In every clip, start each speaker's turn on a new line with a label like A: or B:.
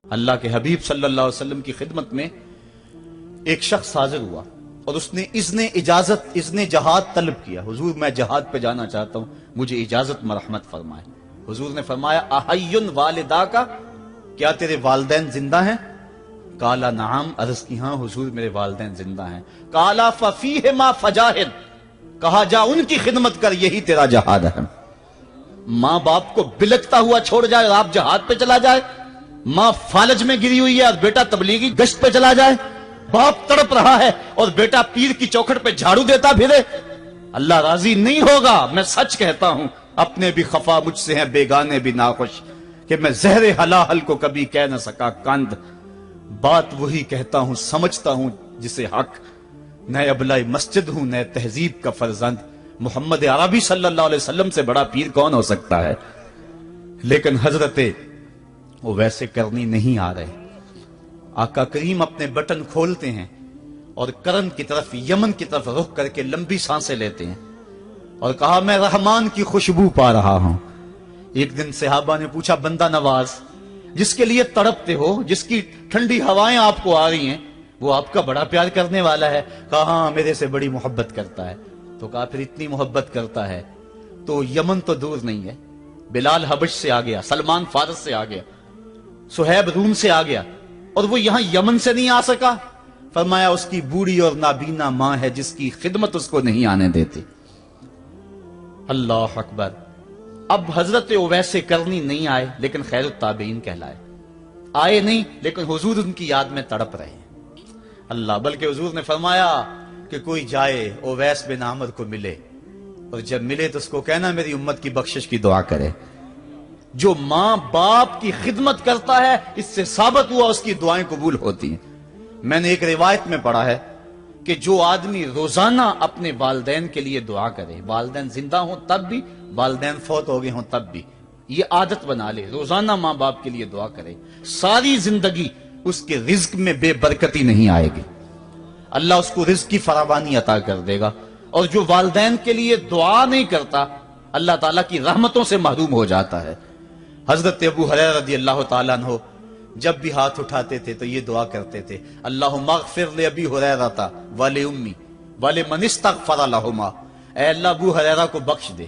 A: اللہ کے حبیب صلی اللہ علیہ وسلم کی خدمت میں ایک شخص حاضر ہوا اور اس نے اذن جہاد طلب کیا. حضور میں جہاد پہ جانا چاہتا ہوں, مجھے اجازت مرحمت فرمائے. حضور نے فرمایا احیٌ والدا کا, کیا تیرے والدین زندہ ہیں؟ قالا نعم, عرض کی ہاں حضور میرے والدین زندہ ہیں. قالا ففیہما فجاہد, کہا جا ان کی خدمت کر, یہی تیرا جہاد ہے. ماں باپ کو بلکتا ہوا چھوڑ جائے اور آپ جہاد پہ چلا جائے, ماں فالج میں گری ہوئی ہے اور بیٹا تبلیغی گشت پہ چلا جائے, باپ تڑپ رہا ہے اور بیٹا پیر کی چوکھٹ پہ جھاڑو دیتا پھرے, اللہ راضی نہیں ہوگا. میں سچ کہتا ہوں, اپنے بھی خفا مجھ سے ہیں بیگانے بھی ناخوش, کہ میں زہر حلال کو کبھی کہہ نہ سکا کند. بات وہی کہتا ہوں سمجھتا ہوں جسے حق, نئے ابلائی مسجد ہوں نئے تہذیب کا فرزند. محمد عربی صلی اللہ علیہ وسلم سے بڑا پیر کون ہو سکتا ہے؟ لیکن حضرت وہ ویسے کرنی نہیں آ رہے. آقا کریم اپنے بٹن کھولتے ہیں اور کرن کی طرف, یمن کی طرف رخ کر کے لمبی سانسیں لیتے ہیں اور کہا میں رحمان کی خوشبو پا رہا ہوں. ایک دن صحابہ نے پوچھا بندہ نواز جس کے لیے تڑپتے ہو, جس کی ٹھنڈی ہوائیں آپ کو آ رہی ہیں, وہ آپ کا بڑا پیار کرنے والا ہے؟ کہا ہاں میرے سے بڑی محبت کرتا ہے. تو کہا پھر اتنی محبت کرتا ہے تو یمن تو دور نہیں ہے, بلال حبش سے آ گیا, سلمان فارس سے آ گیا, سہیب روم سے آ گیا, اور وہ یہاں یمن سے نہیں آ سکا. فرمایا اس کی بوڑھی اور نابینا ماں ہے جس کی خدمت اس کو نہیں آنے دیتی. اللہ اکبر. اب حضرت اویس کرنی نہیں آئے لیکن خیر التابعین کہلائے. آئے نہیں لیکن حضور ان کی یاد میں تڑپ رہے ہیں. اللہ, بلکہ حضور نے فرمایا کہ کوئی جائے اویس بن عامر کو ملے, اور جب ملے تو اس کو کہنا میری امت کی بخشش کی دعا کرے. جو ماں باپ کی خدمت کرتا ہے اس سے ثابت ہوا اس کی دعائیں قبول ہوتی ہیں. میں نے ایک روایت میں پڑھا ہے کہ جو آدمی روزانہ اپنے والدین کے لیے دعا کرے, والدین زندہ ہوں تب بھی, والدین فوت ہو گئے ہوں تب بھی, یہ عادت بنا لے, روزانہ ماں باپ کے لیے دعا کرے, ساری زندگی اس کے رزق میں بے برکتی نہیں آئے گی. اللہ اس کو رزق کی فراوانی عطا کر دے گا. اور جو والدین کے لیے دعا نہیں کرتا اللہ تعالیٰ کی رحمتوں سے محروم ہو جاتا ہے. حضرت ابو ہریرہ رضی اللہ تعالیٰ عنہ جب بھی ہاتھ اٹھاتے تھے تو یہ دعا کرتے تھے, اللہم اغفر لابی ہریرہ ولأمی ولمن استغفر لہما. اے اللہ ابو ہریرہ کو بخش دے,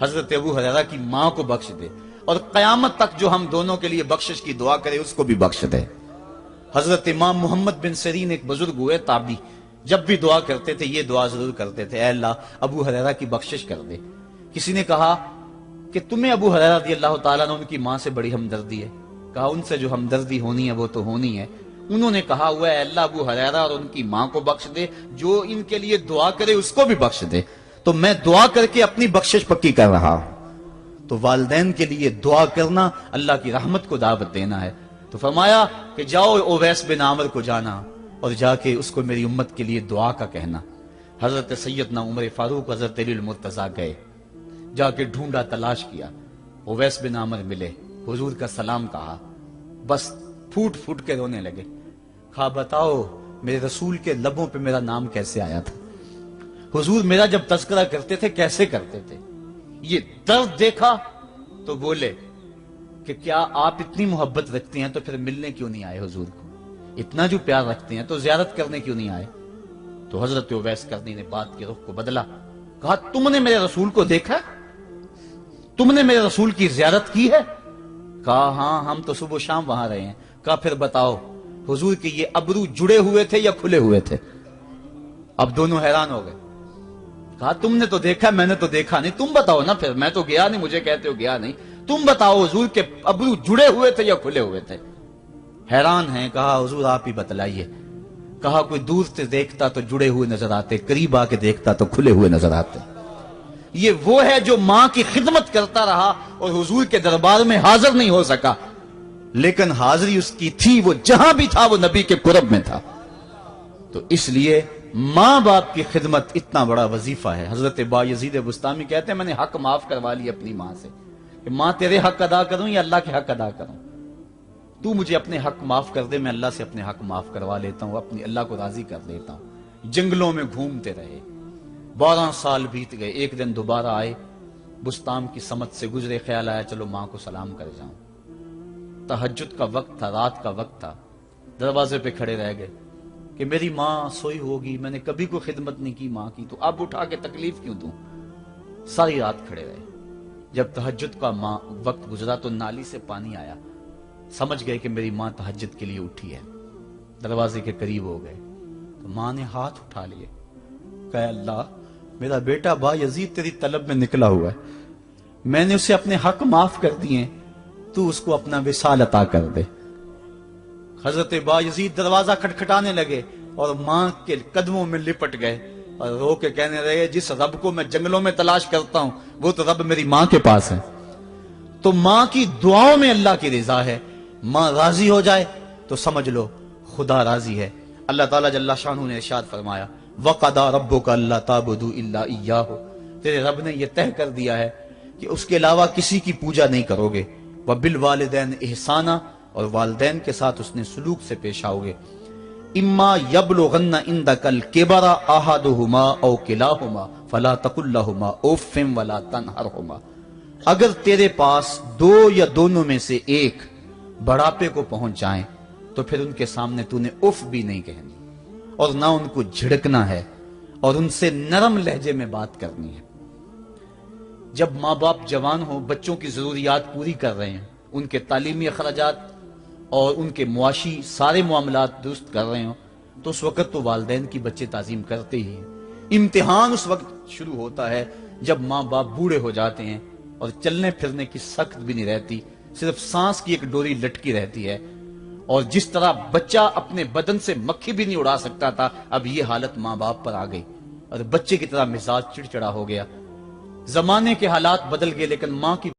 A: حضرت ابو ہریرہ کی ماں کو بخش دے, اور قیامت تک جو ہم دونوں کے لیے بخشش کی دعا کرے اس کو بھی بخش دے. حضرت امام محمد بن سیرین ایک بزرگ ہوئے تابعی, جب بھی دعا کرتے تھے یہ دعا ضرور کرتے تھے, اے اللہ ابو ہریرہ کی بخشش کر دے. کسی نے کہا کہ تمہیں ابو ہریرہ رضی اللہ تعالیٰ عنہ ان کی ماں سے بڑی ہمدردی ہے. کہا ان سے جو ہمدردی ہونی ہے وہ تو ہونی ہے. انہوں نے کہا ہوا ہے اللہ ابو ہریرہ اور ان کی ماں کو بخش دے, جو ان کے لیے دعا کرے اس کو بھی بخش دے. تو میں دعا کر کے اپنی بخشش پکی کر رہا ہوں. تو والدین کے لیے دعا کرنا اللہ کی رحمت کو دعوت دینا ہے. تو فرمایا کہ جاؤ اویس بن عامر کو جانا اور جا کے اس کو میری امت کے لیے دعا کا کہنا. حضرت سیدنا عمر فاروق حضرت علی المرتضیٰ گئے, جا کے ڈھونڈا تلاش کیا, اویس بن عامر ملے, حضور کا سلام کہا, بس پھوٹ پھوٹ کے رونے لگے. کہا بتاؤ میرے رسول کے لبوں پہ میرا نام کیسے آیا تھا, حضور میرا جب تذکرہ کرتے تھے کیسے کرتے تھے. یہ درد دیکھا تو بولے کہ کیا آپ اتنی محبت رکھتے ہیں تو پھر ملنے کیوں نہیں آئے حضور کو, اتنا جو پیار رکھتے ہیں تو زیارت کرنے کیوں نہیں آئے. تو حضرت اویس کرنی نے بات کے رخ کو بدلا, کہا تم نے میرے رسول کو دیکھا, تم نے میرے رسول کی زیارت کی ہے؟ کہا ہاں ہم تو صبح و شام وہاں رہے ہیں. کہا پھر بتاؤ حضور کے یہ ابرو جڑے ہوئے تھے یا کھلے ہوئے تھے؟ اب دونوں حیران ہو گئے. کہا تم نے تو دیکھا میں نے تو دیکھا نہیں, تم بتاؤ نا, پھر میں تو گیا نہیں, مجھے کہتے ہو گیا نہیں, تم بتاؤ حضور کے ابرو جڑے ہوئے تھے یا کھلے ہوئے تھے؟ حیران ہیں. کہا حضور آپ ہی بتلائیے. کہا کوئی دور سے دیکھتا تو جڑے ہوئے نظر آتے, قریب آ کے دیکھتا تو کھلے ہوئے نظر آتے. یہ وہ ہے جو ماں کی خدمت کرتا رہا اور حضور کے دربار میں حاضر نہیں ہو سکا, لیکن حاضری اس کی تھی, وہ جہاں بھی تھا وہ نبی کے قرب میں تھا. تو اس لیے ماں باپ کی خدمت اتنا بڑا وظیفہ ہے. حضرت بایزید بستامی کہتے ہیں میں نے حق معاف کروا لی اپنی ماں سے, کہ ماں تیرے حق ادا کروں یا اللہ کے حق ادا کروں, تو مجھے اپنے حق معاف کر دے, میں اللہ سے اپنے حق معاف کروا لیتا ہوں, اپنی اللہ کو راضی کر لیتا ہوں. جنگلوں میں گھومتے رہے, 12 سال بیت گئے، ایک دن دوبارہ آئے، بستان کی سمت سے گزرے، خیال آیا چلو ماں کو سلام کر جاؤں۔ تہجد کا وقت تھا، رات کا وقت تھا، دروازے پہ کھڑے رہ گئے کہ میری ماں سوئی ہوگی، میں نے کبھی کوئی خدمت نہیں کی ماں کی، تو اب اٹھا کے تکلیف کیوں دوں؟ ساری رات کھڑے رہے۔ جب تہجد کا وقت گزرا تو نالی سے پانی آیا، سمجھ گئے کہ میری ماں تہجد کے لیے اٹھی ہے، دروازے کے قریب ہو گئے تو ماں نے ہاتھ اٹھا لیے، کہا اللہ میرا بیٹا با یزید تیری طلب میں نکلا ہوا ہے، میں نے اسے اپنے حق معاف کر دیے، تو اس کو اپنا وصال عطا کر دے۔ حضرت با یزید دروازہ کھٹکھٹانے لگے اور ماں کے قدموں میں لپٹ گئے اور رو کے کہنے لگے جس رب کو میں جنگلوں میں تلاش کرتا ہوں وہ تو رب میری ماں کے پاس ہے۔ تو ماں کی دعاؤں میں اللہ کی رضا ہے، ماں راضی ہو جائے تو سمجھ لو خدا راضی ہے۔ اللہ تعالیٰ جل شانہ نے ارشاد فرمایا وَقَضَىٰ رَبُّكَ أَلَّا تَعْبُدُوا إِلَّا إِيَّاهُ، تیرے رب نے یہ طے کر دیا ہے کہ اس کے علاوہ کسی کی پوجا نہیں کرو گے، وَبِالْوَالِدَيْنِ إِحْسَانًا، اور والدین کے ساتھ اس نے سلوک سے پیش آؤ گے۔ اما یبلغن عندک الکبر احدہما او کلاہما فلا تقل لہما اف ولا تنہرہما، اگر تیرے پاس دو یا دونوں میں سے ایک بڑھاپے کو پہنچ جائیں تو پھر ان کے سامنے تو نے اف بھی نہیں کہنی اور نہ ان کو جھڑکنا ہے اور ان سے نرم لہجے میں بات کرنی ہے۔ جب ماں باپ جوان ہوں، بچوں کی ضروریات پوری کر رہے ہیں، ان کے تعلیمی اخراجات اور ان کے معاشی سارے معاملات درست کر رہے ہوں، تو اس وقت تو والدین کی بچے تعظیم کرتے ہی ہیں۔ امتحان اس وقت شروع ہوتا ہے جب ماں باپ بوڑھے ہو جاتے ہیں اور چلنے پھرنے کی سخت بھی نہیں رہتی، صرف سانس کی ایک ڈوری لٹکی رہتی ہے، اور جس طرح بچہ اپنے بدن سے مکھی بھی نہیں اڑا سکتا تھا، اب یہ حالت ماں باپ پر آ گئی اور بچے کی طرح مزاج چڑچڑا ہو گیا۔ زمانے کے حالات بدل گئے لیکن ماں کی